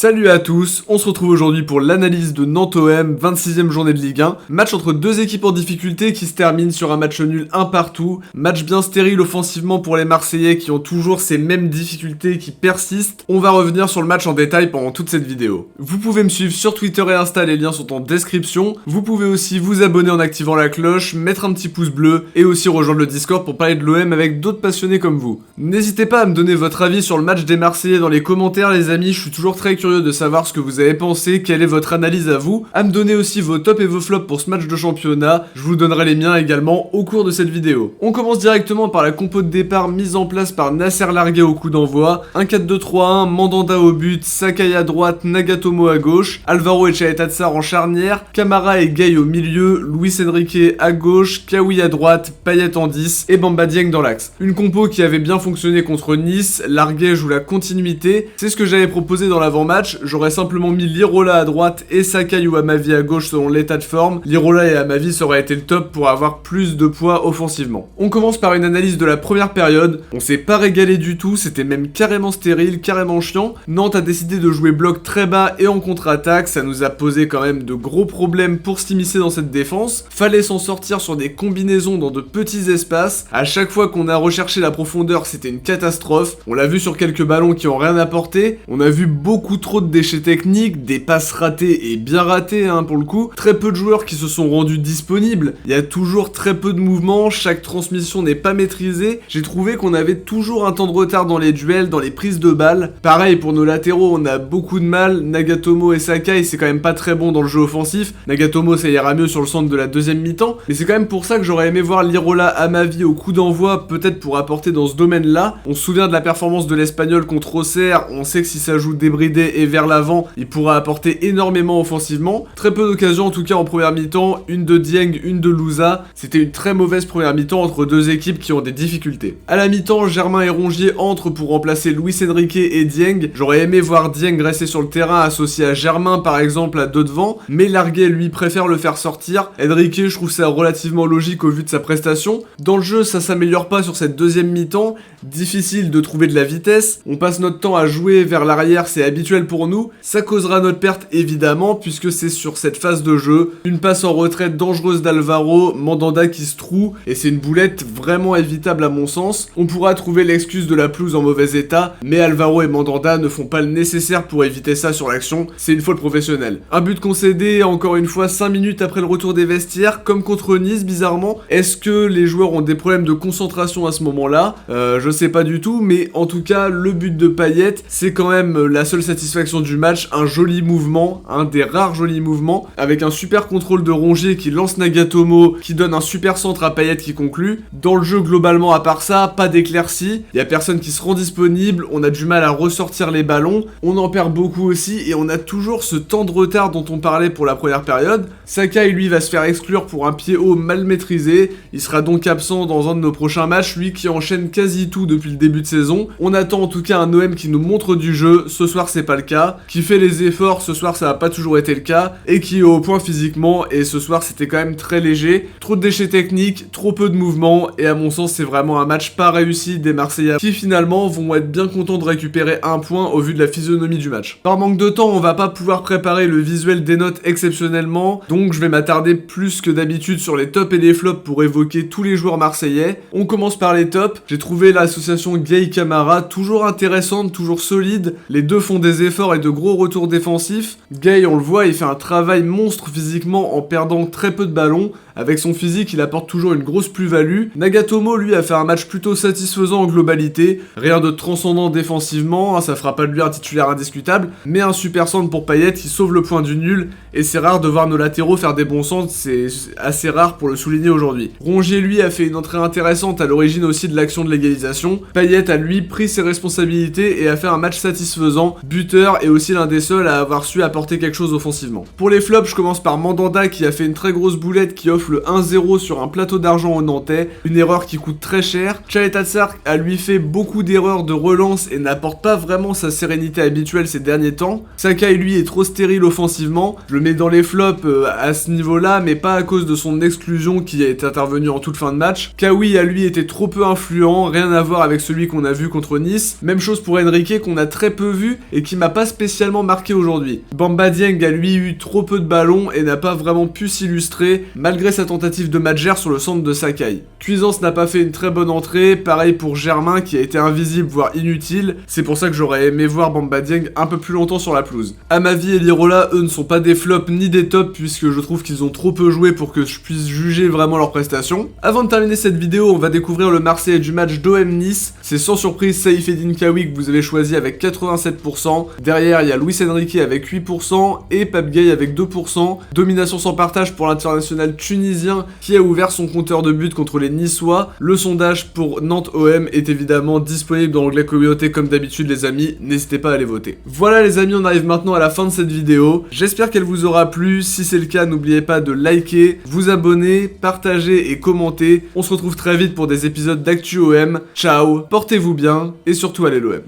Salut à tous, on se retrouve aujourd'hui pour l'analyse de Nantes-OM, 26e journée de Ligue 1. Match entre deux équipes en difficulté qui se termine sur un match nul un partout. Match bien stérile offensivement pour les Marseillais qui ont toujours ces mêmes difficultés qui persistent. On va revenir sur le match en détail pendant toute cette vidéo. Vous pouvez me suivre sur Twitter et Insta, les liens sont en description. Vous pouvez aussi vous abonner en activant la cloche, mettre un petit pouce bleu et aussi rejoindre le Discord pour parler de l'OM avec d'autres passionnés comme vous. N'hésitez pas à me donner votre avis sur le match des Marseillais dans les commentaires les amis, je suis toujours très curieux de savoir ce que vous avez pensé, quelle est votre analyse à vous, à me donner aussi vos tops et vos flops pour ce match de championnat, je vous donnerai les miens également au cours de cette vidéo. On commence directement par la compo de départ mise en place par Nasser Largué au coup d'envoi, un 4-2-3-1, Mandanda au but, Sakai à droite, Nagatomo à gauche, Alvaro et Chaetatsar en charnière, Camara et Gay au milieu, Luis Enrique à gauche, Kawi à droite, Payet en 10 et Bamba Dieng dans l'axe. Une compo qui avait bien fonctionné contre Nice, Largué joue la continuité, c'est ce que j'avais proposé dans l'avant-match, j'aurais simplement mis Lirola à droite et Sakai ou Amavi à gauche selon l'état de forme. Lirola et Amavi ça aurait été le top pour avoir plus de poids offensivement. On commence par une analyse de la première période. On s'est pas régalé du tout, c'était même carrément stérile, carrément chiant. Nantes a décidé de jouer bloc très bas et en contre-attaque, ça nous a posé quand même de gros problèmes pour s'immiscer dans cette défense. Fallait s'en sortir sur des combinaisons dans de petits espaces. À chaque fois qu'on a recherché la profondeur, c'était une catastrophe. On l'a vu sur quelques ballons qui ont rien apporté. On a vu beaucoup trop de déchets techniques, des passes ratées et bien ratées pour le coup. Très peu de joueurs qui se sont rendus disponibles. Il y a toujours très peu de mouvements, chaque transmission n'est pas maîtrisée. J'ai trouvé qu'on avait toujours un temps de retard dans les duels, dans les prises de balles. Pareil pour nos latéraux, on a beaucoup de mal. Nagatomo et Sakai, c'est quand même pas très bon dans le jeu offensif. Nagatomo, ça ira mieux sur le centre de la deuxième mi-temps. Mais c'est quand même pour ça que j'aurais aimé voir Lirola Amavi au coup d'envoi, peut-être pour apporter dans ce domaine-là. On se souvient de la performance de l'Espagnol contre Auxerre. On sait que si ça joue débridé et vers l'avant, il pourra apporter énormément offensivement. Très peu d'occasions en tout cas en première mi-temps, une de Dieng, une de Louza. C'était une très mauvaise première mi-temps entre deux équipes qui ont des difficultés. À la mi-temps, Germain et Rongier entrent pour remplacer Luis Enrique et Dieng. J'aurais aimé voir Dieng rester sur le terrain associé à Germain par exemple à deux devant, mais Largué lui préfère le faire sortir. Enrique, je trouve ça relativement logique au vu de sa prestation. Dans le jeu, ça s'améliore pas sur cette deuxième mi-temps, difficile de trouver de la vitesse. On passe notre temps à jouer vers l'arrière, c'est habituel pour nous. Ça causera notre perte évidemment puisque c'est sur cette phase de jeu. Une passe en retraite dangereuse d'Alvaro, Mandanda qui se troue et c'est une boulette vraiment évitable à mon sens. On pourra trouver l'excuse de la pelouse en mauvais état, mais Alvaro et Mandanda ne font pas le nécessaire pour éviter ça sur l'action, c'est une faute professionnelle. Un but concédé encore une fois 5 minutes après le retour des vestiaires, comme contre Nice bizarrement. Est-ce que les joueurs ont des problèmes de concentration à ce moment-là? Je sais pas du tout, mais en tout cas le but de Payet, c'est quand même la seule satisfaction du match, un joli mouvement, un des rares jolis mouvements, avec un super contrôle de Rongier qui lance Nagatomo, qui donne un super centre à Payet qui conclut. Dans le jeu globalement à part ça, pas d'éclaircie, il y a personne qui se rend disponible, on a du mal à ressortir les ballons, on en perd beaucoup aussi et on a toujours ce temps de retard dont on parlait pour la première période. Sakai lui va se faire exclure pour un pied haut mal maîtrisé, il sera donc absent dans un de nos prochains matchs, lui qui enchaîne quasi tout depuis le début de saison. On attend en tout cas un OM qui nous montre du jeu, ce soir c'est pas le cas, qui fait les efforts, ce soir ça a pas toujours été le cas, et qui est au point physiquement, et ce soir c'était quand même très léger, trop de déchets techniques, trop peu de mouvements, et à mon sens c'est vraiment un match pas réussi des Marseillais, qui finalement vont être bien contents de récupérer un point au vu de la physionomie du match. Par manque de temps, on va pas pouvoir préparer le visuel des notes exceptionnellement, donc je vais m'attarder plus que d'habitude sur les tops et les flops pour évoquer tous les joueurs marseillais. On commence par les tops, j'ai trouvé l'association Gay-Camara toujours intéressante, toujours solide, les deux font des efforts et de gros retours défensifs. Gay, on le voit, il fait un travail monstre physiquement en perdant très peu de ballons. Avec son physique, il apporte toujours une grosse plus-value. Nagatomo, lui, a fait un match plutôt satisfaisant en globalité. Rien de transcendant défensivement, ça fera pas de lui un titulaire indiscutable, mais un super centre pour Payet qui sauve le point du nul. Et c'est rare de voir nos latéraux faire des bons centres, c'est assez rare pour le souligner aujourd'hui. Rongier, lui, a fait une entrée intéressante à l'origine aussi de l'action de l'égalisation. Payet a, lui, pris ses responsabilités et a fait un match satisfaisant, buteur et aussi l'un des seuls à avoir su apporter quelque chose offensivement. Pour les flops, je commence par Mandanda qui a fait une très grosse boulette qui offre offre le 1-0 sur un plateau d'argent au Nantais, une erreur qui coûte très cher. Tchaletatsar a lui fait beaucoup d'erreurs de relance et n'apporte pas vraiment sa sérénité habituelle ces derniers temps. Sakai lui est trop stérile offensivement, je le mets dans les flops à ce niveau-là, mais pas à cause de son exclusion qui est intervenue en toute fin de match. Kawi a lui été trop peu influent, rien à voir avec celui qu'on a vu contre Nice. Même chose pour Enrique qu'on a très peu vu et qui m'a pas spécialement marqué aujourd'hui. Bamba Dieng a lui eu trop peu de ballons et n'a pas vraiment pu s'illustrer malgré sa tentative de match sur le centre de Sakai. Cuisance n'a pas fait une très bonne entrée, pareil pour Germain qui a été invisible voire inutile, c'est pour ça que j'aurais aimé voir Bamba Dieng un peu plus longtemps sur la pelouse. Amavi et Lirola, eux, ne sont pas des flops ni des tops puisque je trouve qu'ils ont trop peu joué pour que je puisse juger vraiment leurs prestations. Avant de terminer cette vidéo, on va découvrir le Marseillais du match d'OM Nice. C'est sans surprise Saïfedine Kawi que vous avez choisi avec 87%. Derrière, il y a Luis Enrique avec 8% et Pape Gueye avec 2%. Domination sans partage pour l'international tunisien qui a ouvert son compteur de but contre les Niçois. Le sondage pour Nantes OM est évidemment disponible dans l'onglet communauté comme d'habitude les amis, n'hésitez pas à aller voter. Voilà les amis, on arrive maintenant à la fin de cette vidéo. J'espère qu'elle vous aura plu. Si c'est le cas, n'oubliez pas de liker, vous abonner, partager et commenter. On se retrouve très vite pour des épisodes d'Actu OM. Ciao, portez-vous bien et surtout allez l'OM.